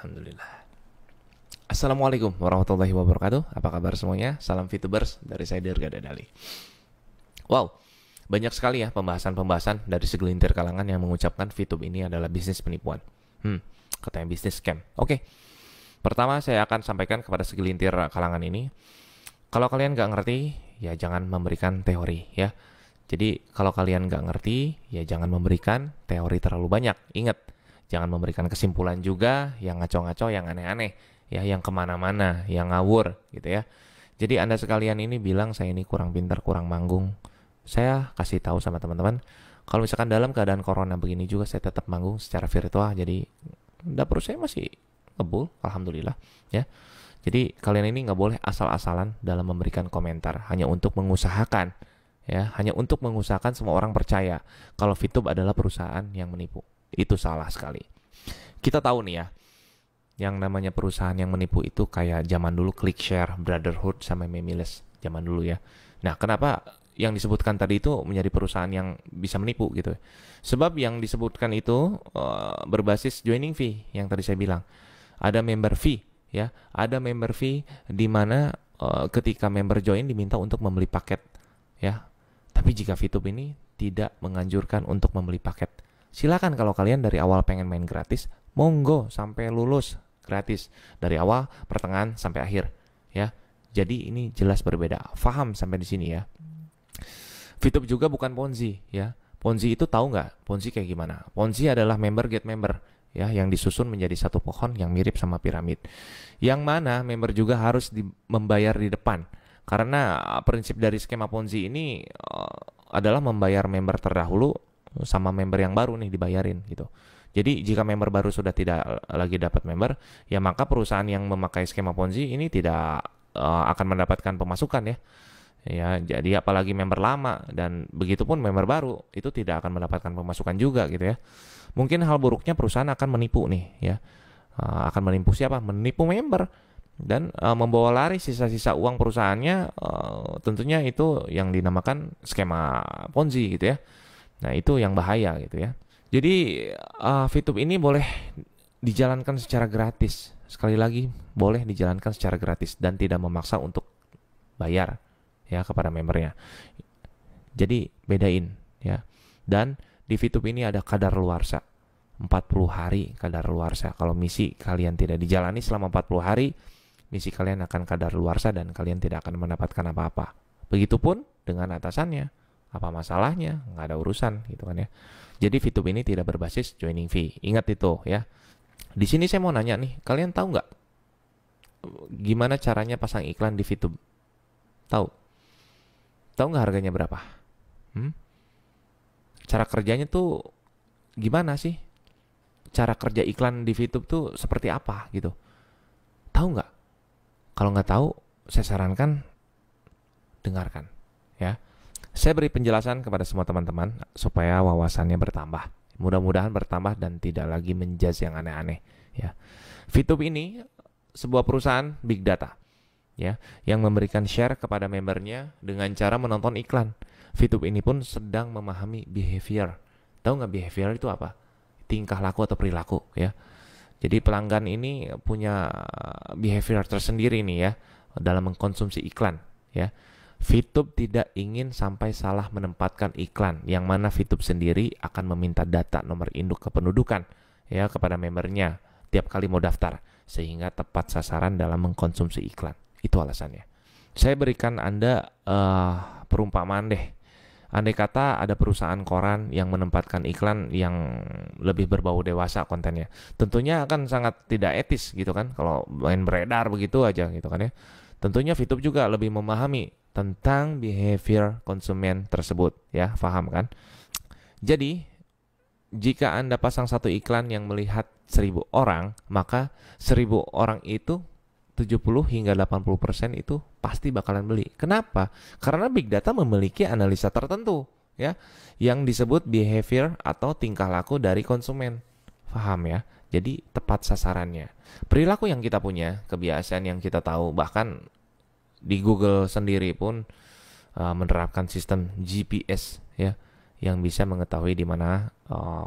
Alhamdulillah. Assalamualaikum warahmatullahi wabarakatuh. Apa kabar semuanya? Salam Fitubers dari saya Dirga Dadali. Wow, banyak sekali ya pembahasan-pembahasan dari segelintir kalangan yang mengucapkan Fitub ini adalah bisnis penipuan. Katanya bisnis scam. Oke, pertama saya akan sampaikan kepada segelintir kalangan ini. Kalau kalian nggak ngerti, ya jangan memberikan teori ya. Jadi kalau kalian nggak ngerti, ya jangan memberikan teori terlalu banyak. Ingat, jangan memberikan kesimpulan juga yang ngaco-ngaco, yang aneh-aneh, ya, yang kemana-mana, yang ngawur, gitu ya. Jadi Anda sekalian ini bilang saya ini kurang pintar, kurang manggung. Saya kasih tahu sama teman-teman, kalau misalkan dalam keadaan corona begini juga saya tetap manggung secara virtual. Jadi dapur saya masih ngebul, alhamdulillah, ya. Jadi kalian ini nggak boleh asal-asalan dalam memberikan komentar, hanya untuk mengusahakan, ya, hanya untuk mengusahakan semua orang percaya kalau Fitub adalah perusahaan yang menipu. Itu salah sekali. Kita tahu nih ya, yang namanya perusahaan yang menipu itu kayak zaman dulu ClickShare, Brotherhood, sama Memiless zaman dulu ya. Nah, kenapa yang disebutkan tadi itu menjadi perusahaan yang bisa menipu gitu? Sebab yang disebutkan itu berbasis joining fee yang tadi saya bilang. Ada member fee ya, ada member fee di mana ketika member join diminta untuk membeli paket ya. Tapi jika Fitub ini tidak menganjurkan untuk membeli paket. Silakan kalau kalian dari awal pengen main gratis, monggo sampai lulus gratis dari awal, pertengahan sampai akhir ya. Jadi ini jelas berbeda. Faham sampai di sini ya. Fitub juga bukan Ponzi ya. Ponzi itu tahu nggak? Ponzi kayak gimana? Ponzi adalah member get member ya, yang disusun menjadi satu pohon yang mirip sama piramid. Yang mana member juga harus membayar di depan. Karena prinsip dari skema Ponzi ini adalah membayar member terdahulu sama member yang baru nih dibayarin gitu. Jadi jika member baru sudah tidak lagi dapat member, ya maka perusahaan yang memakai skema Ponzi ini tidak akan mendapatkan pemasukan ya. Ya, jadi apalagi member lama dan begitupun member baru itu tidak akan mendapatkan pemasukan juga gitu ya. Mungkin hal buruknya perusahaan akan menipu nih ya. Akan menipu siapa? Menipu member dan membawa lari sisa-sisa uang perusahaannya, tentunya itu yang dinamakan skema Ponzi gitu ya. Nah, itu yang bahaya gitu ya. Jadi Fitub ini boleh dijalankan secara gratis. Sekali lagi, boleh dijalankan secara gratis dan tidak memaksa untuk bayar ya kepada membernya. Jadi bedain ya. Dan di Fitub ini ada kadaluarsa. 40 hari kadaluarsa. Kalau misi kalian tidak dijalani selama 40 hari, misi kalian akan kadaluarsa dan kalian tidak akan mendapatkan apa-apa. Begitupun dengan atasannya. Apa masalahnya? Nggak ada urusan gitu kan ya. Jadi Fitub ini tidak berbasis joining fee. Ingat itu ya. Di sini saya mau nanya nih, kalian tahu nggak gimana caranya pasang iklan di Fitub? Tahu? Tahu nggak harganya berapa? Cara kerjanya tuh gimana sih? Cara kerja iklan di Fitub tuh seperti apa gitu? Tahu nggak? Kalau nggak tahu, saya sarankan dengarkan ya. Saya beri penjelasan kepada semua teman-teman supaya wawasannya bertambah. Mudah-mudahan bertambah dan tidak lagi menjudge yang aneh-aneh ya. Fitub ini sebuah perusahaan big data ya, yang memberikan share kepada membernya dengan cara menonton iklan. Fitub ini pun sedang memahami behavior. Tahu nggak behavior itu apa? Tingkah laku atau perilaku ya. Jadi pelanggan ini punya behavior tersendiri nih ya dalam mengkonsumsi iklan ya. Fitub tidak ingin sampai salah menempatkan iklan, yang mana Fitub sendiri akan meminta data nomor induk kependudukan ya kepada membernya tiap kali mau daftar, sehingga tepat sasaran dalam mengkonsumsi iklan. Itu alasannya. Saya berikan Anda perumpamaan deh. Andai kata ada perusahaan koran yang menempatkan iklan yang lebih berbau dewasa kontennya, tentunya akan sangat tidak etis gitu kan, kalau main beredar begitu aja gitu kan ya. Tentunya Fitub juga lebih memahami tentang behavior konsumen tersebut ya, paham kan? Jadi jika Anda pasang satu iklan yang melihat 1000 orang, maka 1000 orang itu 70 hingga 80% itu pasti bakalan beli. Kenapa? Karena big data memiliki analisa tertentu ya, yang disebut behavior atau tingkah laku dari konsumen. Paham ya? Jadi tepat sasarannya. Perilaku yang kita punya, kebiasaan yang kita tahu, bahkan di Google sendiri pun menerapkan sistem GPS ya, yang bisa mengetahui di mana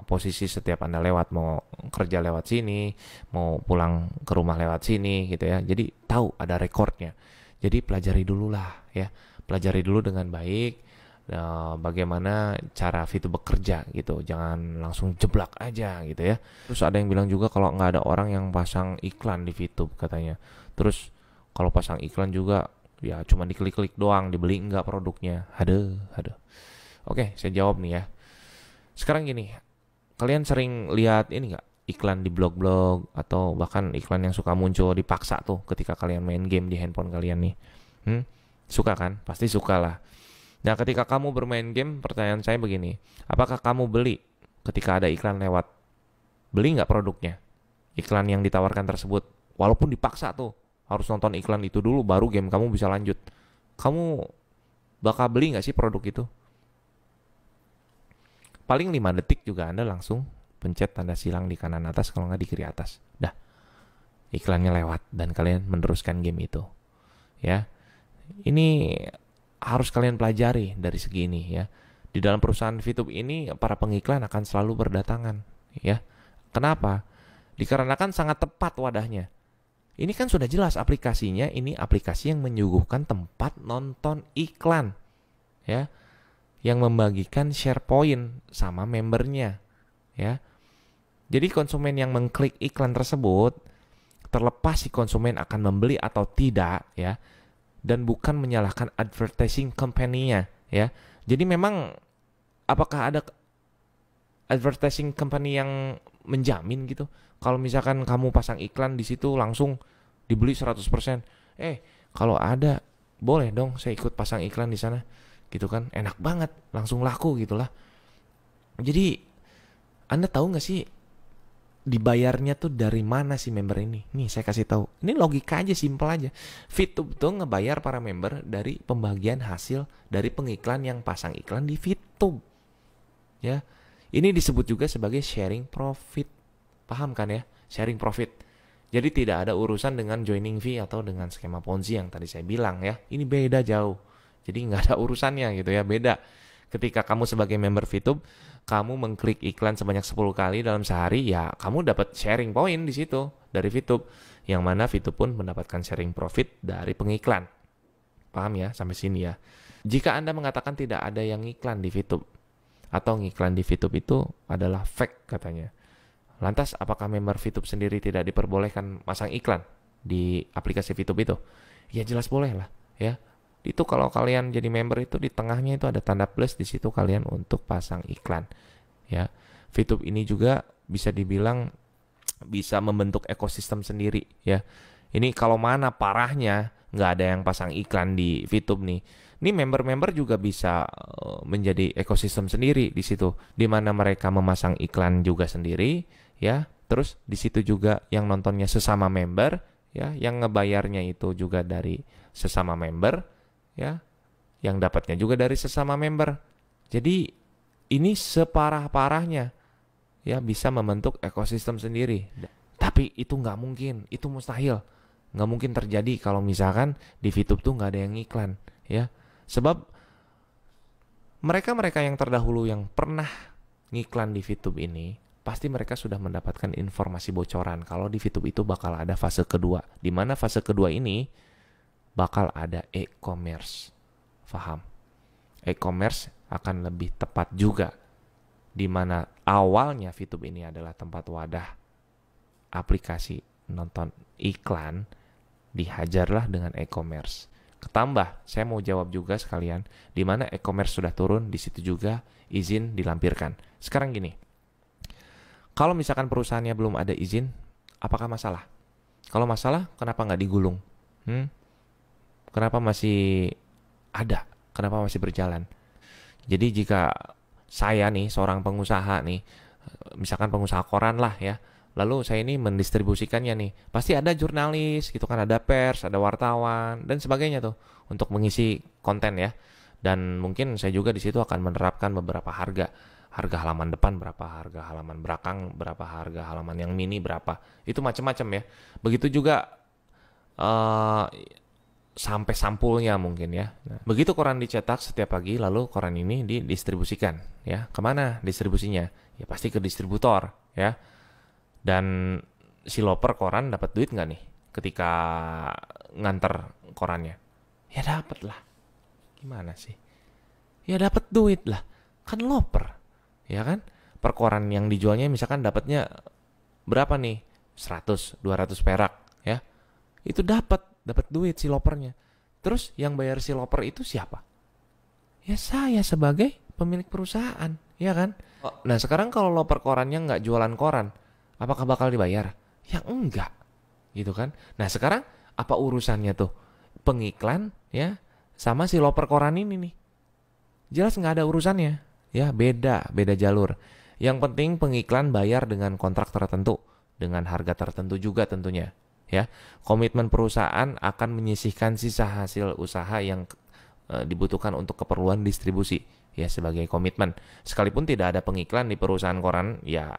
posisi setiap Anda lewat, mau kerja lewat sini, mau pulang ke rumah lewat sini gitu ya. Jadi tahu ada rekornya. Jadi pelajari dulu lah ya. Pelajari dulu dengan baik bagaimana cara VTube bekerja gitu. Jangan langsung jeblak aja gitu ya. Terus ada yang bilang juga kalau nggak ada orang yang pasang iklan di VTube katanya. Terus kalau pasang iklan juga ya cuma diklik-klik doang, dibeli nggak produknya. Aduh. Oke, saya jawab nih ya. Sekarang gini, kalian sering lihat ini nggak? Iklan di blog-blog atau bahkan iklan yang suka muncul dipaksa tuh ketika kalian main game di handphone kalian nih. Suka kan? Pasti suka lah. Nah, ketika kamu bermain game, pertanyaan saya begini. Apakah kamu beli ketika ada iklan lewat? Beli nggak produknya? Iklan yang ditawarkan tersebut. Walaupun dipaksa tuh. Harus nonton iklan itu dulu baru game kamu bisa lanjut. Kamu bakal beli nggak sih produk itu? Paling 5 detik juga Anda langsung pencet tanda silang di kanan atas kalau nggak di kiri atas. Dah, iklannya lewat dan kalian meneruskan game itu. Ya, ini harus kalian pelajari dari segi ini ya. Di dalam perusahaan VTube ini para pengiklan akan selalu berdatangan. Ya, kenapa? Dikarenakan sangat tepat wadahnya. Ini kan sudah jelas aplikasinya. Ini aplikasi yang menyuguhkan tempat nonton iklan. Ya, yang membagikan share point sama membernya, ya. Jadi konsumen yang mengklik iklan tersebut, terlepas si konsumen akan membeli atau tidak, ya, dan bukan menyalahkan advertising company-nya, ya. Jadi memang apakah ada advertising company yang menjamin gitu? Kalau misalkan kamu pasang iklan di situ langsung dibeli 100%. Kalau ada, boleh dong saya ikut pasang iklan di sana. Gitu kan, enak banget, langsung laku gitulah. Jadi Anda tahu nggak sih dibayarnya tuh dari mana sih member ini? Nih saya kasih tahu. Ini logika aja, simpel aja. VTube tuh ngebayar para member dari pembagian hasil dari pengiklan yang pasang iklan di VTube. Ya, ini disebut juga sebagai sharing profit. Paham kan ya? Sharing profit. Jadi tidak ada urusan dengan joining fee atau dengan skema Ponzi yang tadi saya bilang ya. Ini beda jauh. Jadi nggak ada urusannya gitu ya, beda. Ketika kamu sebagai member VTube, kamu mengklik iklan sebanyak 10 kali dalam sehari, ya kamu dapat sharing point di situ dari VTube. Yang mana VTube pun mendapatkan sharing profit dari pengiklan. Paham ya sampai sini ya? Jika Anda mengatakan tidak ada yang iklan di VTube, atau ngiklan di VTube itu adalah fake katanya. Lantas apakah member VTube sendiri tidak diperbolehkan masang iklan di aplikasi VTube itu? Ya jelas boleh lah ya. Itu kalau kalian jadi member itu di tengahnya itu ada tanda plus, di situ kalian untuk pasang iklan. Ya, VTube ini juga bisa dibilang bisa membentuk ekosistem sendiri ya. Ini kalau mana parahnya nggak ada yang pasang iklan di VTube nih. Ini member-member juga bisa menjadi ekosistem sendiri di situ, di mana mereka memasang iklan juga sendiri ya. Terus di situ juga yang nontonnya sesama member ya, yang ngebayarnya itu juga dari sesama member. Ya, yang dapatnya juga dari sesama member. Jadi ini separah-parahnya ya bisa membentuk ekosistem sendiri. Tapi itu nggak mungkin, itu mustahil, nggak mungkin terjadi kalau misalkan di VTube tuh nggak ada yang iklan ya. Sebab mereka-mereka yang terdahulu yang pernah ngiklan di VTube ini pasti mereka sudah mendapatkan informasi bocoran kalau di VTube itu bakal ada fase kedua, di mana fase kedua ini bakal ada e-commerce. Paham? E-commerce akan lebih tepat juga, di mana awalnya VTube ini adalah tempat wadah aplikasi nonton iklan, dihajarlah dengan e-commerce. Ketambah, saya mau jawab juga sekalian, di mana e-commerce sudah turun, di situ juga izin dilampirkan. Sekarang gini, kalau misalkan perusahaannya belum ada izin, apakah masalah? Kalau masalah, kenapa nggak digulung? Kenapa masih ada? Kenapa masih berjalan? Jadi jika saya nih seorang pengusaha nih, misalkan pengusaha koran lah ya, lalu saya ini mendistribusikannya nih, pasti ada jurnalis gitu kan, ada pers, ada wartawan dan sebagainya tuh untuk mengisi konten ya. Dan mungkin saya juga di situ akan menerapkan beberapa harga halaman depan berapa, harga halaman belakang berapa, harga halaman yang mini berapa, itu macam-macam ya. Begitu juga sampai sampulnya mungkin ya. Nah, begitu koran dicetak setiap pagi, lalu koran ini didistribusikan ya. Kemana distribusinya? Ya pasti ke distributor ya. Dan si loper koran dapat duit nggak nih ketika nganter korannya? Ya dapat lah. Gimana sih? Ya dapat duit lah. Kan loper. Ya kan? Per koran yang dijualnya misalkan dapatnya berapa nih? 100, 200 perak ya. Itu dapat duit si lopernya. Terus yang bayar si loper itu siapa? Ya saya sebagai pemilik perusahaan, ya kan? Nah sekarang kalau loper korannya nggak jualan koran, apakah bakal dibayar? Ya enggak, gitu kan? Nah sekarang apa urusannya tuh pengiklan ya sama si loper koran ini nih? Jelas nggak ada urusannya, ya beda jalur. Yang penting pengiklan bayar dengan kontrak tertentu, dengan harga tertentu juga tentunya. Ya, komitmen perusahaan akan menyisihkan sisa hasil usaha yang dibutuhkan untuk keperluan distribusi ya sebagai komitmen. Sekalipun tidak ada pengiklan di perusahaan koran, ya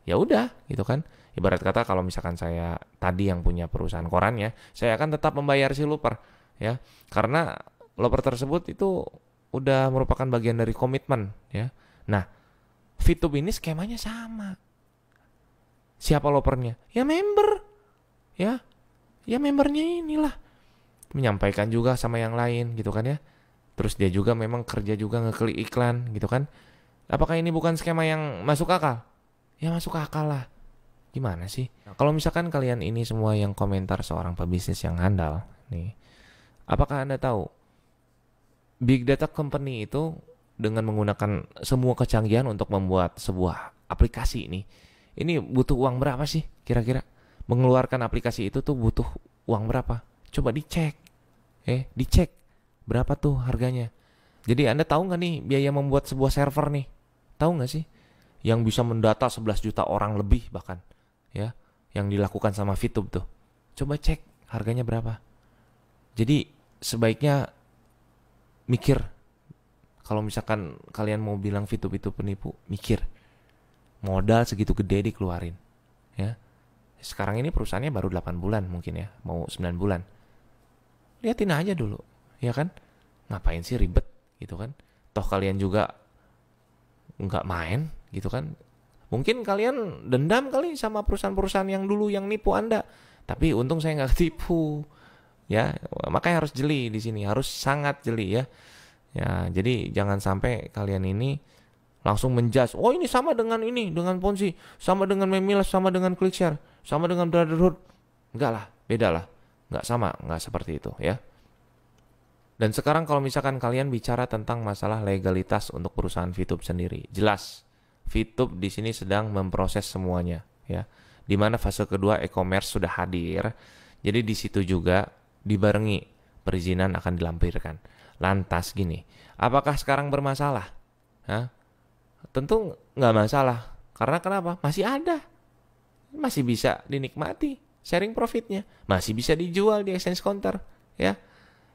udah gitu kan. Ibarat kata kalau misalkan saya tadi yang punya perusahaan korannya, saya akan tetap membayar si loper ya. Karena loper tersebut itu udah merupakan bagian dari komitmen ya. Nah, Fitub ini skemanya sama. Siapa lopernya? Ya member. Ya membernya inilah menyampaikan juga sama yang lain gitu kan ya. Terus dia juga memang kerja juga ngeklik iklan gitu kan. Apakah ini bukan skema yang masuk akal? Ya masuk akal lah. Gimana sih? Nah, kalau misalkan kalian ini semua yang komentar seorang pebisnis yang handal nih, apakah Anda tahu big data company itu dengan menggunakan semua kecanggihan untuk membuat sebuah aplikasi ini butuh uang berapa sih kira-kira? Mengeluarkan aplikasi itu tuh butuh uang berapa? Coba dicek. Dicek. Berapa tuh harganya? Jadi Anda tahu nggak nih biaya membuat sebuah server nih? Tahu nggak sih? Yang bisa mendata 11 juta orang lebih bahkan. Ya, yang dilakukan sama Fitub tuh. Coba cek harganya berapa. Jadi sebaiknya mikir. Kalau misalkan kalian mau bilang Fitub itu penipu, mikir. Modal segitu gede dikeluarin. Ya. Sekarang ini perusahaannya baru 8 bulan mungkin ya, mau 9 bulan. Liatin aja dulu, ya kan? Ngapain sih ribet gitu kan? Toh kalian juga nggak main gitu kan? Mungkin kalian dendam kali sama perusahaan-perusahaan yang dulu yang nipu Anda. Tapi untung saya nggak ketipu. Ya, makanya harus jeli di sini, harus sangat jeli ya. Ya, jadi jangan sampai kalian ini langsung menjudge, oh ini sama dengan ini, dengan Ponzi, sama dengan Memiles, sama dengan ClickShare, sama dengan Brotherhood. Enggak lah, beda lah. Enggak sama, enggak seperti itu ya. Dan sekarang kalau misalkan kalian bicara tentang masalah legalitas untuk perusahaan Fitub sendiri, jelas Fitub di sini sedang memproses semuanya ya. Di mana fase kedua e-commerce sudah hadir. Jadi di situ juga dibarengi perizinan akan dilampirkan. Lantas gini, apakah sekarang bermasalah? Hah? Tentu nggak masalah. Karena kenapa? Masih ada. Masih bisa dinikmati sharing profitnya. Masih bisa dijual di exchange counter. Ya.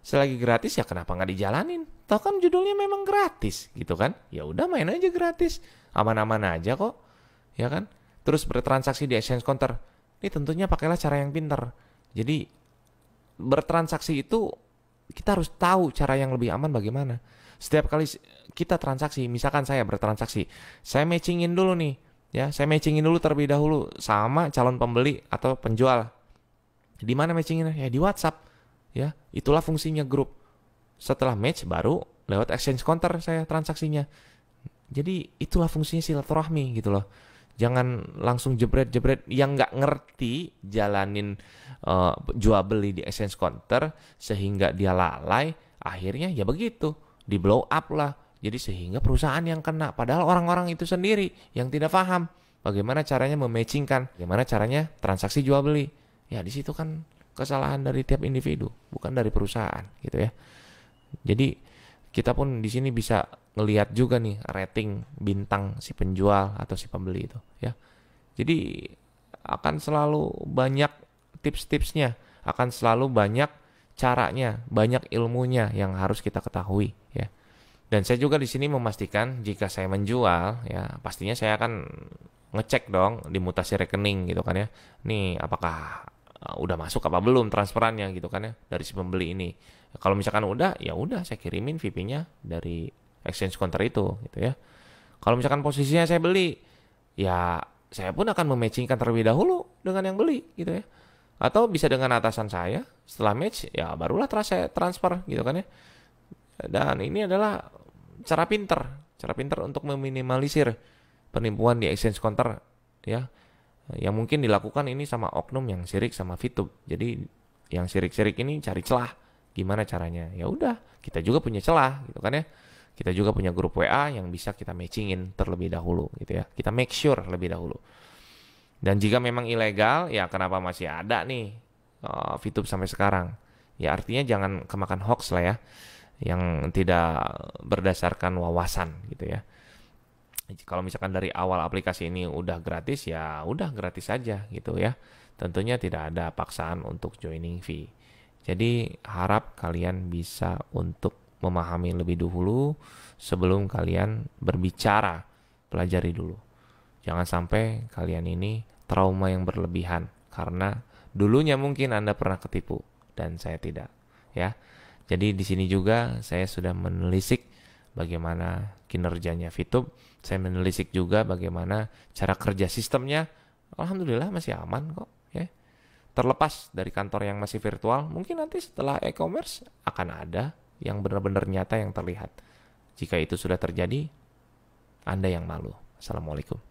Selagi gratis ya kenapa nggak dijalanin? Toh kan judulnya memang gratis gitu kan. Ya udah main aja gratis. Aman-aman aja kok. Ya kan. Terus bertransaksi di exchange counter. Ini tentunya pakailah cara yang pintar. Jadi bertransaksi itu kita harus tahu cara yang lebih aman bagaimana. Setiap kali kita transaksi, misalkan saya bertransaksi, saya matchingin dulu nih, ya, saya matchingin dulu terlebih dahulu sama calon pembeli atau penjual. Di mana matchinginnya? Ya di WhatsApp, ya, itulah fungsinya grup. Setelah match baru lewat exchange counter saya transaksinya. Jadi itulah fungsinya silaturahmi gitu loh. Jangan langsung jebret-jebret yang nggak ngerti jalanin jual beli di exchange counter sehingga dia lalai, akhirnya ya begitu. Di blow up lah. Jadi sehingga perusahaan yang kena. Padahal orang-orang itu sendiri yang tidak paham bagaimana caranya mematchingkan, bagaimana caranya transaksi jual beli. Ya di situ kan kesalahan dari tiap individu, bukan dari perusahaan gitu ya. Jadi kita pun di sini bisa ngelihat juga nih rating bintang si penjual atau si pembeli itu ya. Jadi akan selalu banyak tips-tipsnya, akan selalu banyak caranya, banyak ilmunya yang harus kita ketahui ya. Dan saya juga di sini memastikan jika saya menjual ya, pastinya saya akan ngecek dong di mutasi rekening gitu kan ya. Nih apakah udah masuk apa belum transferannya gitu kan ya dari si pembeli ini. Kalau misalkan udah, ya udah saya kirimin VP-nya dari exchange counter itu gitu ya. Kalau misalkan posisinya saya beli, ya saya pun akan mematchingkan terlebih dahulu dengan yang beli gitu ya. Atau bisa dengan atasan saya, setelah match ya barulah saya transfer gitu kan ya. Dan ini adalah cara pinter untuk meminimalisir penipuan di exchange counter ya. Yang mungkin dilakukan ini sama oknum yang sirik sama Fitup. Jadi yang sirik-sirik ini cari celah. Gimana caranya? Ya udah, kita juga punya celah gitu kan ya. Kita juga punya grup WA yang bisa kita matchingin terlebih dahulu gitu ya. Kita make sure lebih dahulu. Dan jika memang ilegal, ya kenapa masih ada nih Fitup sampai sekarang? Ya artinya jangan kemakan hoax lah ya, yang tidak berdasarkan wawasan gitu ya. Kalau misalkan dari awal aplikasi ini udah gratis, ya udah gratis saja gitu ya. Tentunya tidak ada paksaan untuk joining fee. Jadi harap kalian bisa untuk memahami lebih dahulu sebelum kalian berbicara, pelajari dulu. Jangan sampai kalian ini trauma yang berlebihan karena dulunya mungkin Anda pernah ketipu dan saya tidak, ya. Jadi di sini juga saya sudah menelisik bagaimana kinerjanya Fitup. Saya menelisik juga bagaimana cara kerja sistemnya. Alhamdulillah masih aman kok, ya. Terlepas dari kantor yang masih virtual, mungkin nanti setelah e-commerce akan ada yang benar-benar nyata yang terlihat. Jika itu sudah terjadi, Anda yang malu. Assalamualaikum.